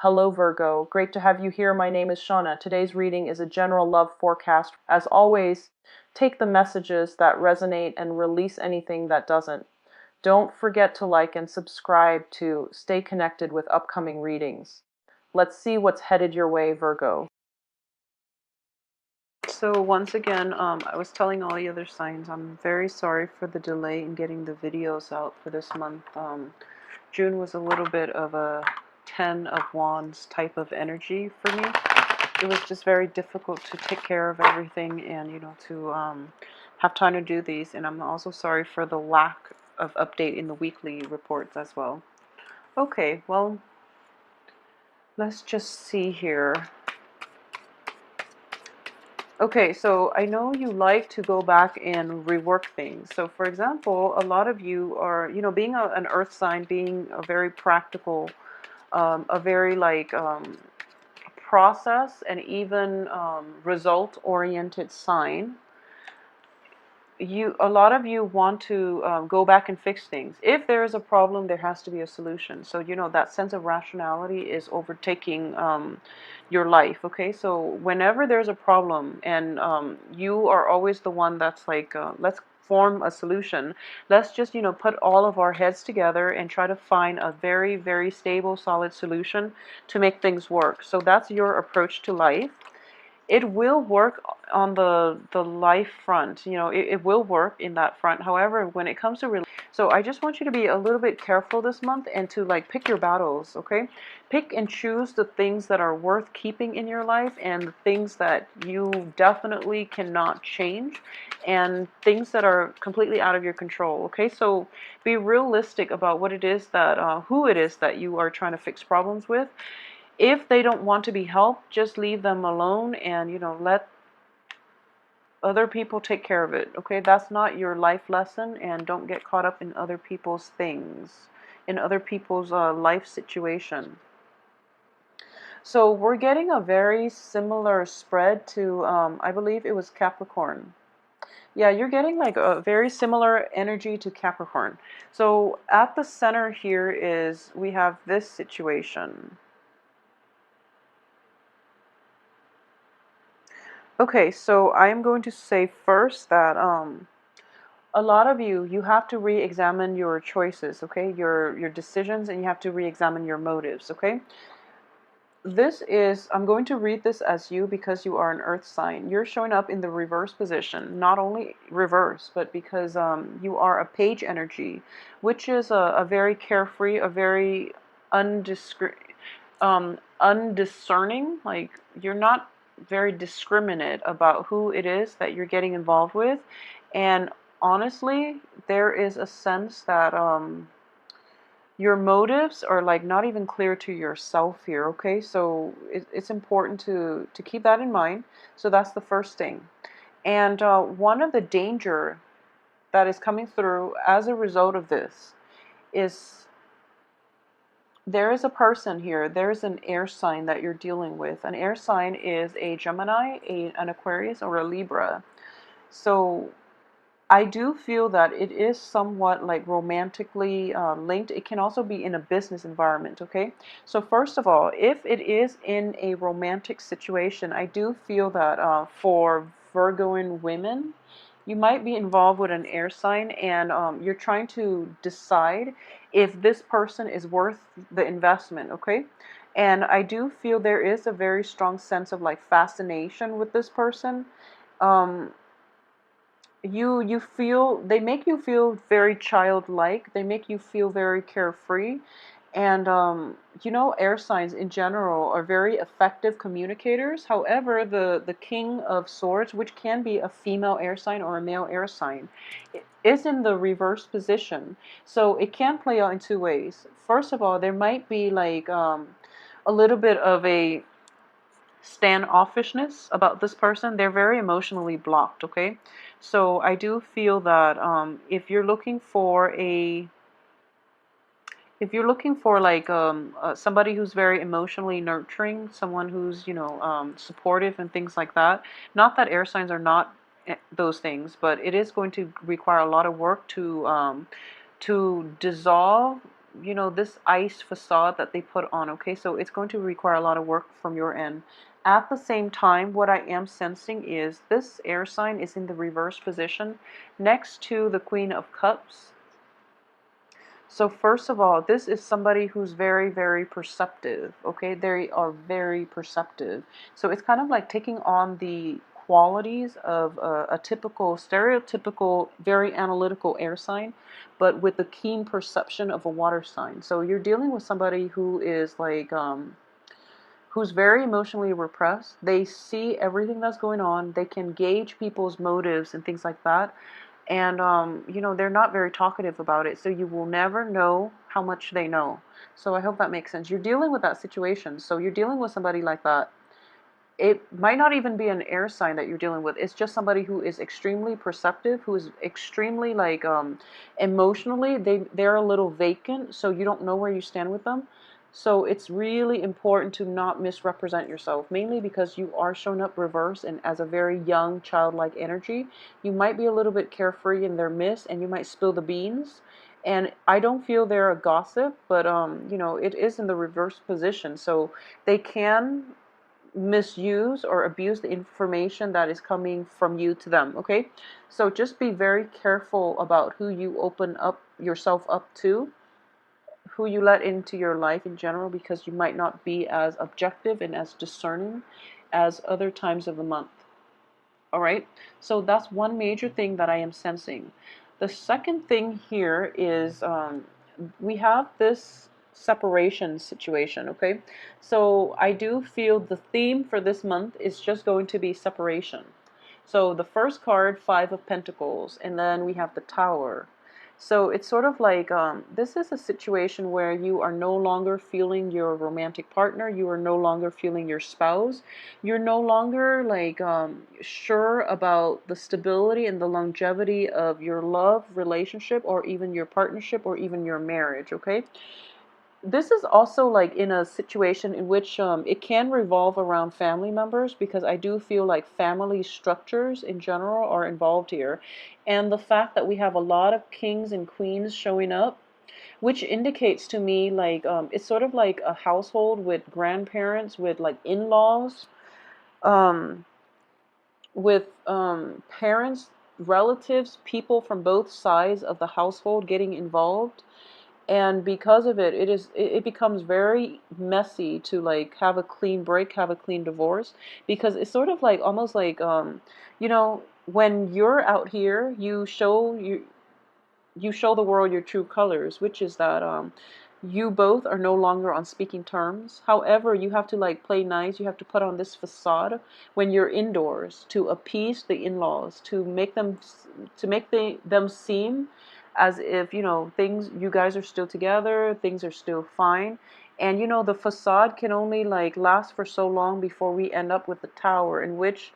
Hello Virgo, great to have you here. My name is Shauna. Today's reading is a general love forecast. As always, take the messages that resonate and release anything that doesn't. Don't forget to like and subscribe to stay connected with upcoming readings. Let's see what's headed your way, Virgo. So once again, I was telling all the other signs, I'm very sorry for the delay in getting the videos out for this month. June was a little bit of a 10 of Wands type of energy for me. It was just very difficult to take care of everything and, to have time to do these. And I'm also sorry for the lack of update in the weekly reports as well. Okay, well, let's just see here. Okay, so I know you like to go back and rework things. So for example, a lot of you are, being an earth sign, being a very practical, a very process and even result-oriented sign. A lot of you want to go back and fix things. If there is a problem, there has to be a solution. So that sense of rationality is overtaking your life. Okay, so whenever there's a problem and you are always the one that's like, let's form a solution. Let's just put all of our heads together and try to find a very, very stable, solid solution to make things work. So that's your approach to life. It will work on the life front. It will work in that front. However, when it comes to so I just want you to be a little bit careful this month and to pick your battles. Okay, pick and choose the things that are worth keeping in your life and the things that you definitely cannot change and things that are completely out of your control. Okay, so be realistic about what it is that who it is that you are trying to fix problems with. If they don't want to be helped, just leave them alone and, let other people take care of it. Okay, that's not your life lesson, and don't get caught up in other people's things, in other people's life situation. So we're getting a very similar spread to, I believe it was Capricorn. Yeah, you're getting like a very similar energy to Capricorn. So at the center here is, we have this situation. Okay, so I am going to say first that a lot of you have to re-examine your choices, okay? Your decisions, and you have to re-examine your motives, okay? I'm going to read this as you because you are an earth sign. You're showing up in the reverse position, not only reverse, but because you are a page energy, which is a very carefree, a very undiscerning, like you're not very discriminate about who it is that you're getting involved with. And honestly, there is a sense that your motives are not even clear to yourself here. Okay, so it's important to keep that in mind. So that's the first thing. And one of the danger that is coming through as a result of this is, there is a person here, there's an air sign that you're dealing with. An air sign is a Gemini, an Aquarius, or a Libra. So I do feel that it is somewhat romantically linked. It can also be in a business environment, okay? So first of all, if it is in a romantic situation, I do feel that for Virgoan women, you might be involved with an air sign, and you're trying to decide if this person is worth the investment, okay? And I do feel there is a very strong sense of fascination with this person. Um, you feel, they make you feel very childlike. They make you feel very carefree. And air signs in general are very effective communicators. However, the King of Swords, which can be a female air sign or a male air sign, is in the reverse position. So it can play out in two ways. First of all, there might be a little bit of a standoffishness about this person. They're very emotionally blocked, okay? So I do feel that if you're looking for somebody who's very emotionally nurturing, someone who's supportive and things like that, not that air signs are not those things, but it is going to require a lot of work to dissolve you know, this ice facade that they put on, okay? So it's going to require a lot of work from your end. At the same time, what I am sensing is this air sign is in the reverse position next to the Queen of Cups. So first of all, this is somebody who's very, very perceptive, okay? They are very perceptive. So it's kind of like taking on the qualities of a typical, stereotypical, very analytical air sign, but with the keen perception of a water sign. So you're dealing with somebody who is like, who's very emotionally repressed. They see everything that's going on. They can gauge people's motives and things like that. And, you know, they're not very talkative about it. So you will never know how much they know. So I hope that makes sense. You're dealing with that situation. So you're dealing with somebody like that. It might not even be an air sign that you're dealing with. It's just somebody who is extremely perceptive, who is extremely like emotionally, they're a little vacant, so you don't know where you stand with them. So it's really important to not misrepresent yourself, mainly because you are showing up reverse and as a very young childlike energy. You might be a little bit carefree in their midst, and you might spill the beans. And I don't feel they're a gossip, but you know, it is in the reverse position, so they can misuse or abuse the information that is coming from you to them, okay? So just be very careful about who you open up yourself up to, who you let into your life in general, because you might not be as objective and as discerning as other times of the month. All right, so that's one major thing that I am sensing. The second thing here is we have this separation situation, okay? So I do feel the theme for this month is just going to be separation. So the first card, Five of Pentacles, and then we have the Tower. So it's sort of like this is a situation where you are no longer feeling your romantic partner. You are no longer feeling your spouse. You're no longer like sure about the stability and the longevity of your love relationship, or even your partnership, or even your marriage, okay? This is also like in a situation in which it can revolve around family members, because I do feel like family structures in general are involved here. And the fact that we have a lot of kings and queens showing up, which indicates to me like it's sort of like a household with grandparents, with like in-laws, um, with parents, relatives, people from both sides of the household getting involved. And because of it, it becomes very messy to like have a clean break, have a clean divorce, because it's sort of like almost like you know, when you're out here, you show the world your true colors, which is that you both are no longer on speaking terms. However, you have to like play nice. You have to put on this facade when you're indoors to appease the in-laws, to make them them seem as if, you know, things, you guys are still together, things are still fine. And you know, the facade can only like last for so long before we end up with the Tower, in which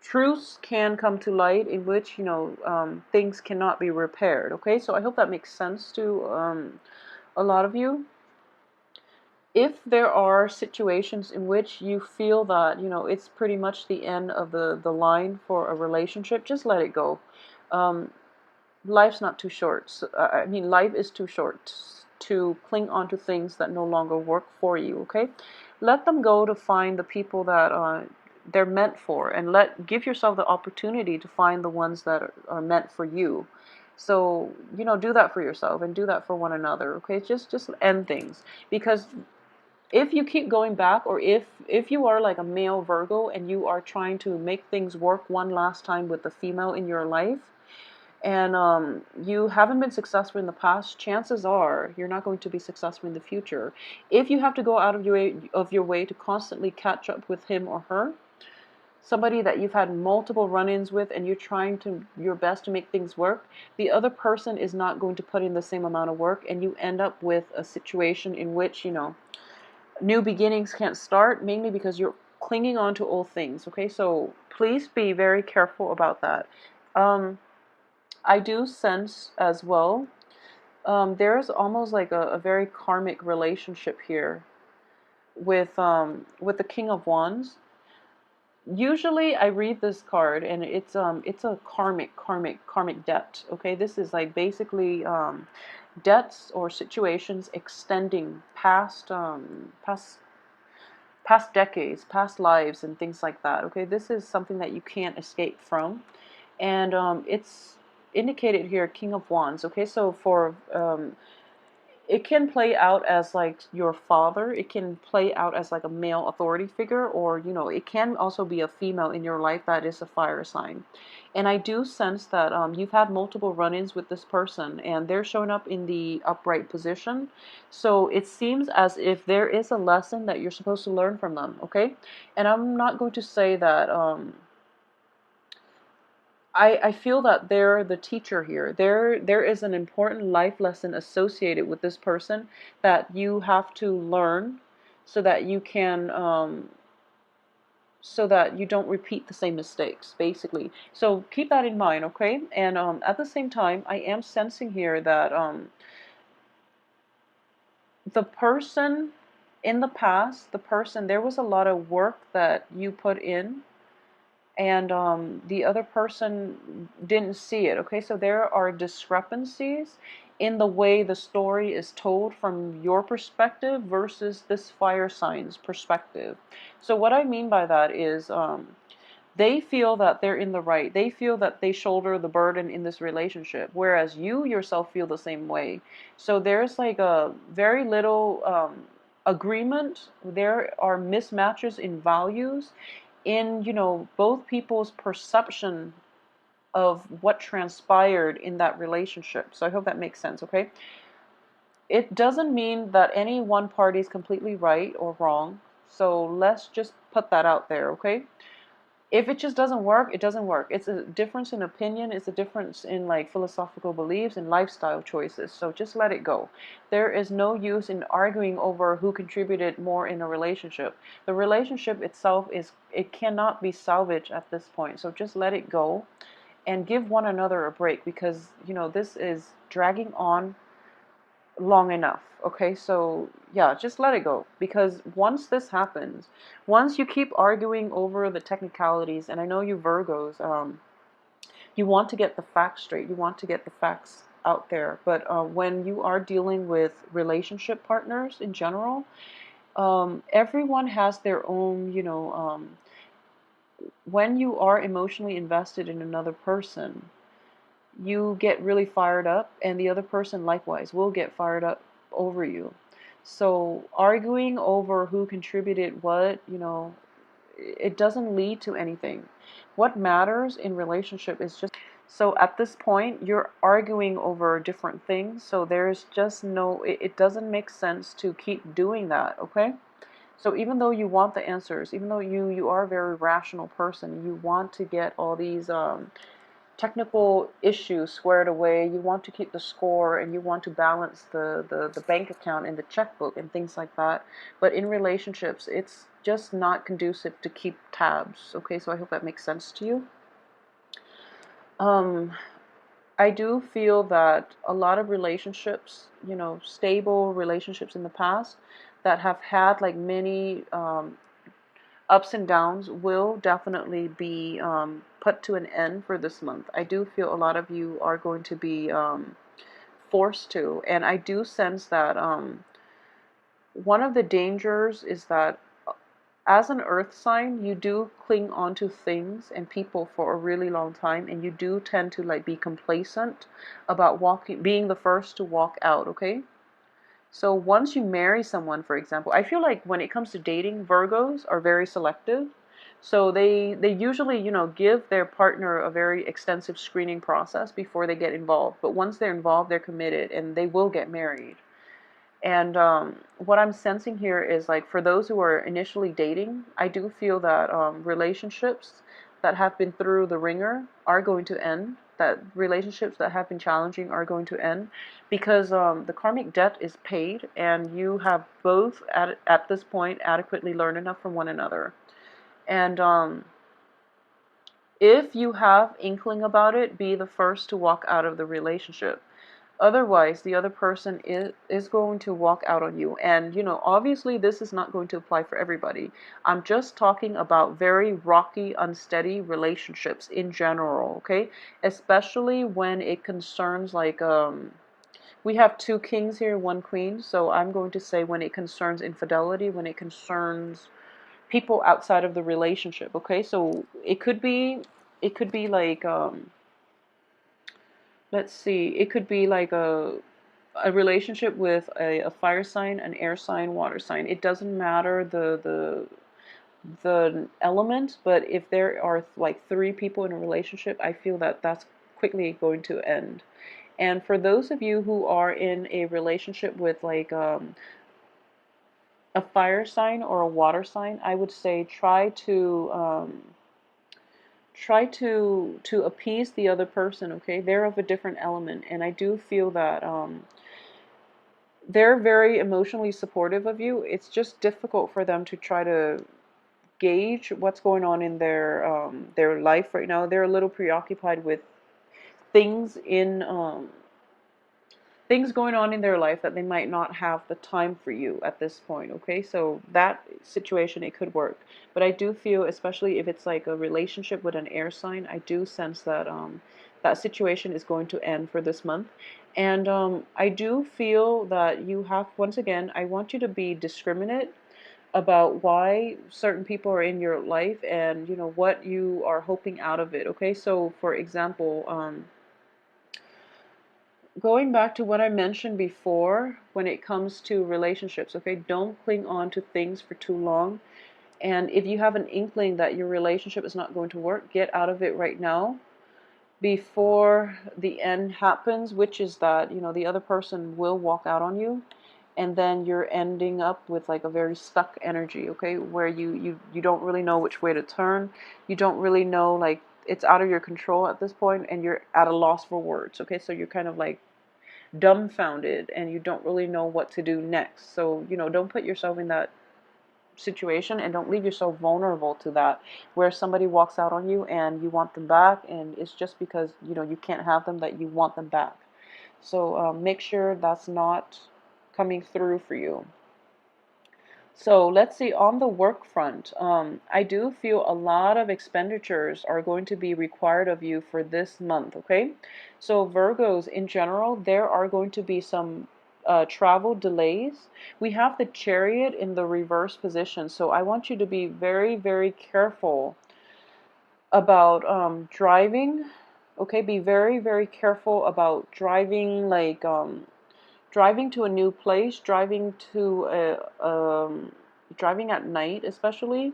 truths can come to light, in which, you know, things cannot be repaired, okay? So I hope that makes sense to a lot of you. If there are situations in which you feel that, you know, it's pretty much the end of the line for a relationship, just let it go. Life's not too short. So, I mean, life is too short to cling on to things that no longer work for you, okay? Let them go to find the people that they're meant for, and give yourself the opportunity to find the ones that are meant for you. So, you know, do that for yourself and do that for one another, okay? Just end things, because if you keep going back, or if you are like a male Virgo and you are trying to make things work one last time with the female in your life, and you haven't been successful in the past, chances are you're not going to be successful in the future. If you have to go out of your way to constantly catch up with him or her, somebody that you've had multiple run-ins with, and you're trying to your best to make things work, the other person is not going to put in the same amount of work, and you end up with a situation in which, you know, new beginnings can't start, mainly because you're clinging on to old things, okay? So please be very careful about that. I do sense as well, there's almost like a very karmic relationship here with the King of Wands. Usually I read this card and it's a karmic debt. Okay, this is like basically debts or situations extending past decades, past lives, and things like that. Okay, this is something that you can't escape from, and it's indicated here, King of Wands. Okay, so for it can play out as like your father. It can play out as like a male authority figure, or it can also be a female in your life that is a fire sign. And I do sense that you've had multiple run-ins with this person, and they're showing up in the upright position. So it seems as if there is a lesson that you're supposed to learn from them. Okay, and I'm not going to say that. I feel that they're the teacher here. There is an important life lesson associated with this person that you have to learn so that you can so that you don't repeat the same mistakes, basically. So keep that in mind, okay? And at the same time, I am sensing here that the person in the past, there was a lot of work that you put in, and the other person didn't see it. Okay, so there are discrepancies in the way the story is told from your perspective versus this fire sign's perspective. So what I mean by that is they feel that they're in the right. They feel that they shoulder the burden in this relationship, whereas you yourself feel the same way. So there's like a very little agreement. There are mismatches in values, in both people's perception of what transpired in that relationship. So I hope that makes sense. Okay, it doesn't mean that any one party is completely right or wrong, so let's just put that out there. Okay, if it just doesn't work, it doesn't work. It's a difference in opinion. It's a difference in like philosophical beliefs and lifestyle choices. So just let it go. There is no use in arguing over who contributed more in a relationship. The relationship itself it cannot be salvaged at this point. So just let it go and give one another a break, because this is dragging on long enough. Okay, so yeah, just let it go, because once this happens, once you keep arguing over the technicalities, and I know you Virgos, you want to get the facts straight, you want to get the facts out there, but when you are dealing with relationship partners in general, everyone has their own, when you are emotionally invested in another person, you get really fired up, and the other person likewise will get fired up over you. So arguing over who contributed what, it doesn't lead to anything. What matters in relationship is just, so at this point you're arguing over different things, so there's just no, it doesn't make sense to keep doing that. Okay, so even though you want the answers, even though you are a very rational person, you want to get all these technical issues squared away, you want to keep the score, and you want to balance the bank account and the checkbook and things like that. But in relationships, it's just not conducive to keep tabs. Okay, so I hope that makes sense to you. Um, I do feel that a lot of relationships, stable relationships in the past that have had like many ups and downs, will definitely be put to an end for this month. I do feel a lot of you are going to be forced to, and I do sense that one of the dangers is that as an earth sign, you do cling on to things and people for a really long time, and you do tend to like be complacent about being the first to walk out. Okay, so once you marry someone, for example, I feel like when it comes to dating, Virgos are very selective. So they usually, give their partner a very extensive screening process before they get involved. But once they're involved, they're committed and they will get married. And what I'm sensing here is like for those who are initially dating, I do feel that relationships that have been through the ringer are going to end. That relationships that have been challenging are going to end, because the karmic debt is paid, and you have both at this point adequately learned enough from one another. And if you have inkling about it, be the first to walk out of the relationship. Otherwise, the other person is going to walk out on you. And, obviously, this is not going to apply for everybody. I'm just talking about very rocky, unsteady relationships in general, okay? Especially when it concerns, like, we have two kings here, one queen. So I'm going to say when it concerns infidelity, when it concerns people outside of the relationship, okay? So it could be like, let's see, it could be like a relationship with a fire sign, an air sign, water sign. It doesn't matter the element, but if there are like three people in a relationship, I feel that that's quickly going to end. And for those of you who are in a relationship with like a fire sign or a water sign, I would say try to appease the other person. Okay, they're of a different element, and I do feel that they're very emotionally supportive of you. It's just difficult for them to try to gauge what's going on in their life right now. They're a little preoccupied with things in things going on in their life that they might not have the time for you at this point. Okay, so that situation, it could work, but I do feel, especially if it's like a relationship with an air sign, I do sense that that situation is going to end for this month. And I do feel that you have, once again, I want you to be discriminate about why certain people are in your life, and what you are hoping out of it. Okay, so for example, going back to what I mentioned before when it comes to relationships, okay, don't cling on to things for too long. And if you have an inkling that your relationship is not going to work, get out of it right now before the end happens, which is that, the other person will walk out on you, and then you're ending up with like a very stuck energy, okay, where you don't really know which way to turn. You don't really know, like, it's out of your control at this point, and you're at a loss for words, okay? So you're kind of like dumbfounded and you don't really know what to do next. So, don't put yourself in that situation, and don't leave yourself vulnerable to that, where somebody walks out on you and you want them back, and it's just because, you can't have them, that you want them back. So make sure that's not coming through for you. So let's see, on the work front, I do feel a lot of expenditures are going to be required of you for this month, okay? So Virgos, in general, there are going to be some travel delays. We have the Chariot in the reverse position, so I want you to be very, very careful about driving, okay? Be very, very careful about driving, like driving to a new place, driving at night especially,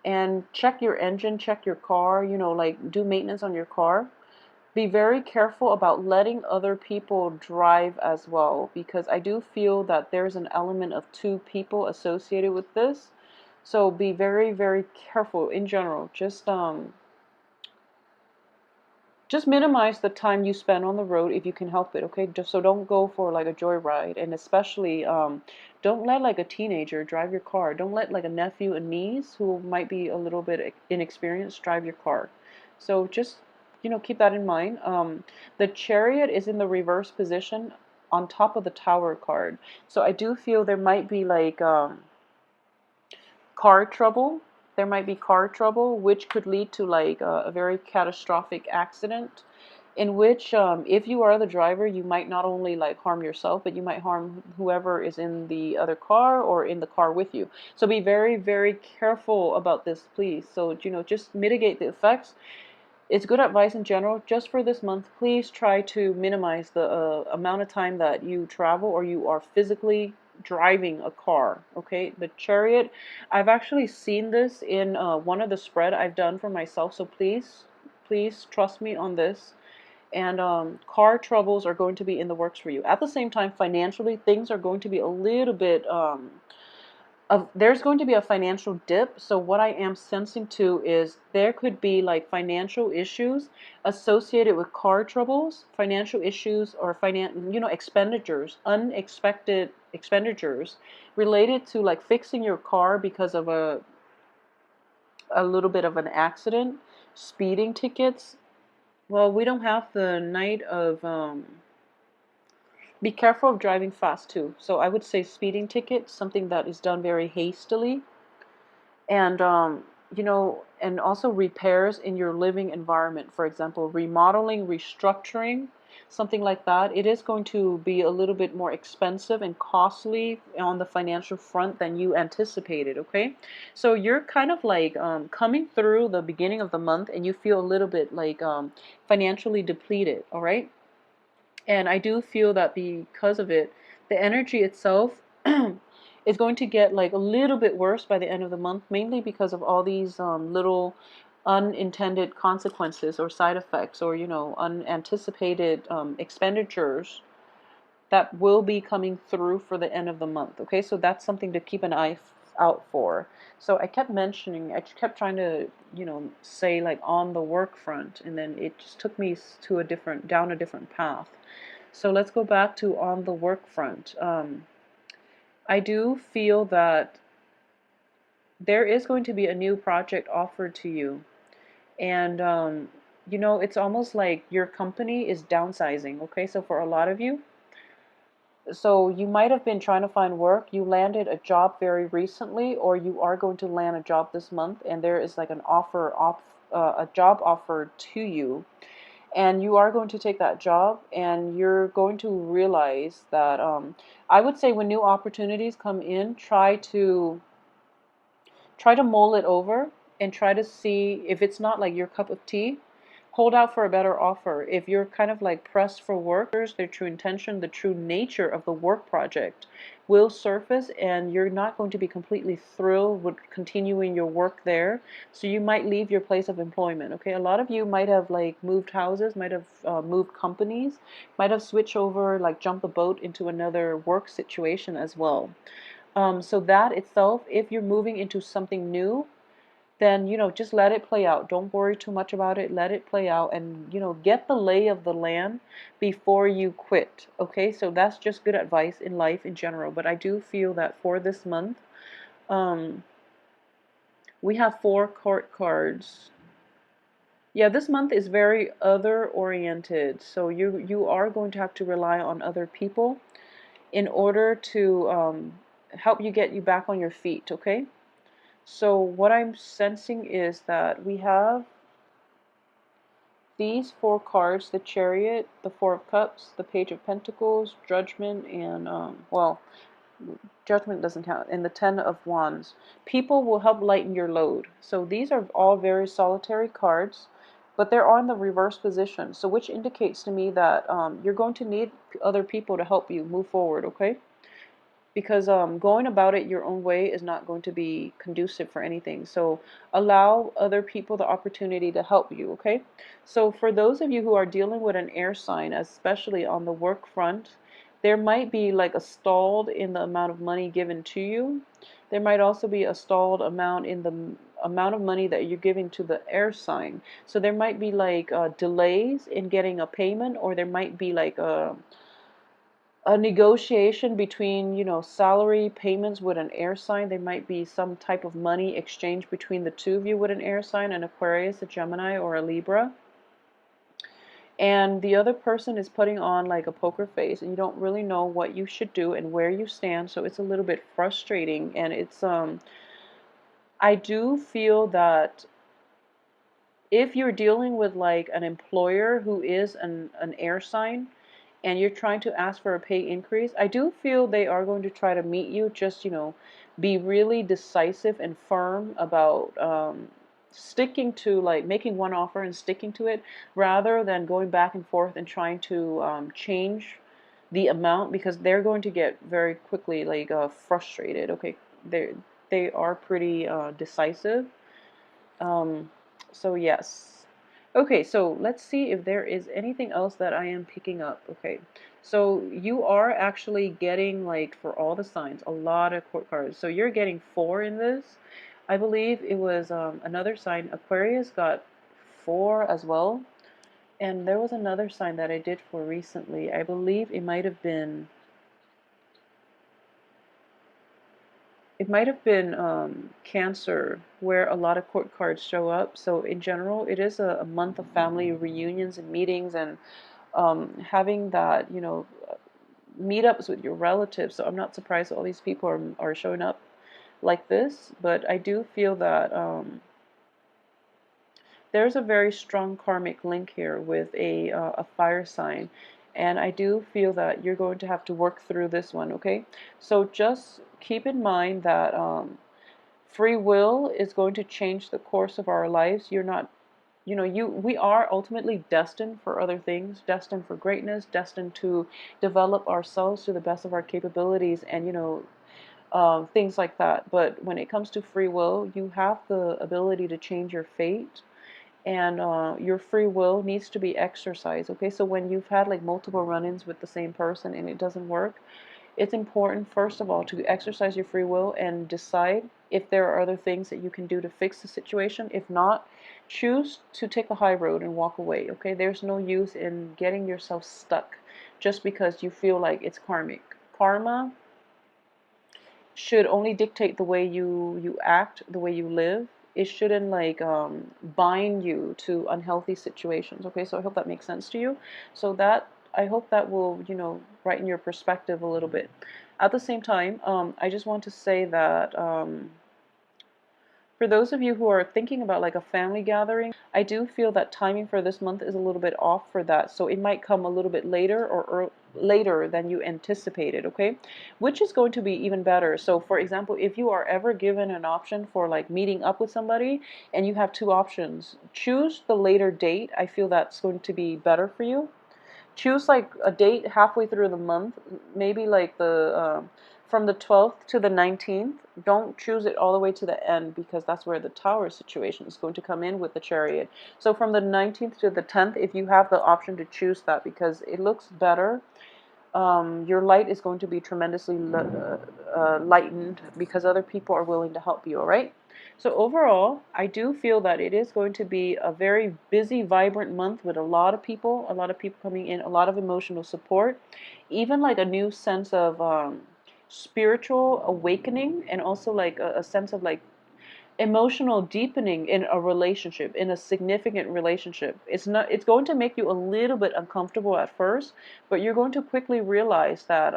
and check your engine, check your car, like do maintenance on your car. Be very careful about letting other people drive as well, because I do feel that there's an element of two people associated with this. So be very, very careful in general. Just minimize the time you spend on the road if you can help it, okay? Just so don't go for like a joyride, and especially don't let like a teenager drive your car. Don't let like a nephew and niece who might be a little bit inexperienced drive your car. So just keep that in mind. The Chariot is in the reverse position on top of the Tower card, so I do feel there might be like car trouble. There might be car trouble, which could lead to like a very catastrophic accident, in which if you are the driver, you might not only like harm yourself, but you might harm whoever is in the other car or in the car with you. So be very, very careful about this, please. So, just mitigate the effects. It's good advice in general. Just for this month, please try to minimize the amount of time that you travel or you are physically driving a car. Okay, the Chariot, I've actually seen this in one of the spread I've done for myself, so please trust me on this. And car troubles are going to be in the works for you. At the same time, financially, things are going to be a little bit there's going to be a financial dip. So what I am sensing too is there could be like financial issues associated with car troubles, financial issues, or expenditures, unexpected expenditures related to like fixing your car because of a little bit of an accident, speeding tickets. Well, we don't have the Knight of Be careful of driving fast too. So I would say speeding ticket, something that is done very hastily, and and also repairs in your living environment, for example, remodeling, restructuring, something like that. It is going to be a little bit more expensive and costly on the financial front than you anticipated. Okay, so you're kind of like coming through the beginning of the month and you feel a little bit like financially depleted. All right, and I do feel that because of it, the energy itself is going to get like a little bit worse by the end of the month, mainly because of all these little unintended consequences or side effects, or unanticipated expenditures that will be coming through for the end of the month. Okay, so that's something to keep an eye out for. So I kept trying to, say like on the work front, and then it just took me to down a different path. So let's go back to on the work front. I do feel that there is going to be a new project offered to you. And, it's almost like your company is downsizing. Okay, so for a lot of you, so you might have been trying to find work. You landed a job very recently, or you are going to land a job this month, and there is like a job offer to you, and you are going to take that job, and you're going to realize that I would say when new opportunities come in, try to mull it over and try to see if it's not like your cup of tea. Hold out for a better offer. If you're kind of like pressed for work, their true intention, the true nature of the work project will surface, and you're not going to be completely thrilled with continuing your work there. So you might leave your place of employment. Okay, a lot of you might have like moved houses, might have moved companies, might have switched over, like jumped the boat into another work situation as well. So that itself, if you're moving into something new, then just let it play out. Don't worry too much about it. Let it play out, and get the lay of the land before you quit. Okay, so that's just good advice in life in general. But I do feel that for this month, um, we have 4 court cards. Yeah, this month is very other oriented. So you are going to have to rely on other people in order to help you back on your feet. Okay. So what I'm sensing is that we have these 4 cards: the Chariot, the Four of Cups, the Page of Pentacles, Judgment, and, Judgment doesn't count, and the Ten of Wands. People will help lighten your load. So these are all very solitary cards, but they're on the reverse position, so which indicates to me that you're going to need other people to help you move forward, okay? Because going about it your own way is not going to be conducive for anything. So allow other people the opportunity to help you, okay? So for those of you who are dealing with an air sign, especially on the work front, there might be like a stalled in the amount of money given to you. There might also be a stalled amount in the amount of money that you're giving to the air sign. So there might be like delays in getting a payment, or there might be like a negotiation between, salary payments with an air sign. There might be some type of money exchange between the two of you with an air sign, an Aquarius, a Gemini, or a Libra. And the other person is putting on like a poker face, and you don't really know what you should do and where you stand. So it's a little bit frustrating, and it's I do feel that if you're dealing with like an employer who is an air sign, and you're trying to ask for a pay increase, I do feel they are going to try to meet you. Just, be really decisive and firm about sticking to, like, making one offer and sticking to it, rather than going back and forth and trying to change the amount, because they're going to get very quickly like frustrated. Okay, they are pretty decisive. Um, so yes. Okay, so let's see if there is anything else that I am picking up. Okay, so you are actually getting, like, for all the signs, a lot of court cards. So you're getting 4 in this. I believe it was another sign. Aquarius got 4 as well. And there was another sign that I did for recently. I believe it might have been Cancer, where a lot of court cards show up. So in general, it is a month of family reunions and meetings, and having that, meetups with your relatives. So I'm not surprised all these people are showing up like this, but I do feel that there's a very strong karmic link here with a fire sign, and I do feel that you're going to have to work through this one, okay? So just keep in mind that free will is going to change the course of our lives. You're not, we are ultimately destined for other things, destined for greatness, destined to develop ourselves to the best of our capabilities, and things like that. But when it comes to free will, you have the ability to change your fate, and your free will needs to be exercised, okay? So when you've had like multiple run-ins with the same person and it doesn't work, it's important, first of all, to exercise your free will and decide if there are other things that you can do to fix the situation. If not, choose to take a high road and walk away, okay? There's no use in getting yourself stuck just because you feel like it's karmic. Karma should only dictate the way you act, the way you live. It shouldn't like bind you to unhealthy situations. Okay, so I hope that makes sense to you. So that, I hope that will, brighten your perspective a little bit. At the same time, I just want to say that for those of you who are thinking about like a family gathering, I do feel that timing for this month is a little bit off for that. So it might come a little bit later or later than you anticipated, okay? Which is going to be even better. So for example, if you are ever given an option for like meeting up with somebody and you have two options, choose the later date. I feel that's going to be better for you. Choose like a date halfway through the month, maybe like the from the 12th to the 19th. Don't choose it all the way to the end, because that's where the tower situation is going to come in with the chariot. So from the 19th to the 10th, if you have the option to choose that, because it looks better, your light is going to be tremendously lightened because other people are willing to help you, all right? So overall, I do feel that it is going to be a very busy, vibrant month with a lot of people coming in, a lot of emotional support, even like a new sense of spiritual awakening, and also like a sense of like emotional deepening in a relationship, in a significant relationship. It's going to make you a little bit uncomfortable at first, but you're going to quickly realize that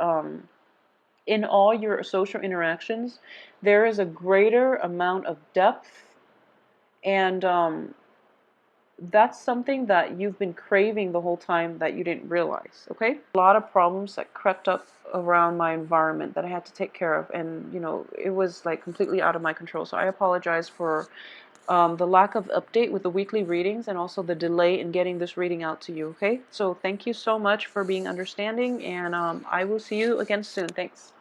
in all your social interactions, there is a greater amount of depth, and that's something that you've been craving the whole time that you didn't realize, okay? A lot of problems that crept up around my environment that I had to take care of, and it was like completely out of my control. So I apologize for the lack of update with the weekly readings, and also the delay in getting this reading out to you, okay? So thank you so much for being understanding, and I will see you again soon. Thanks.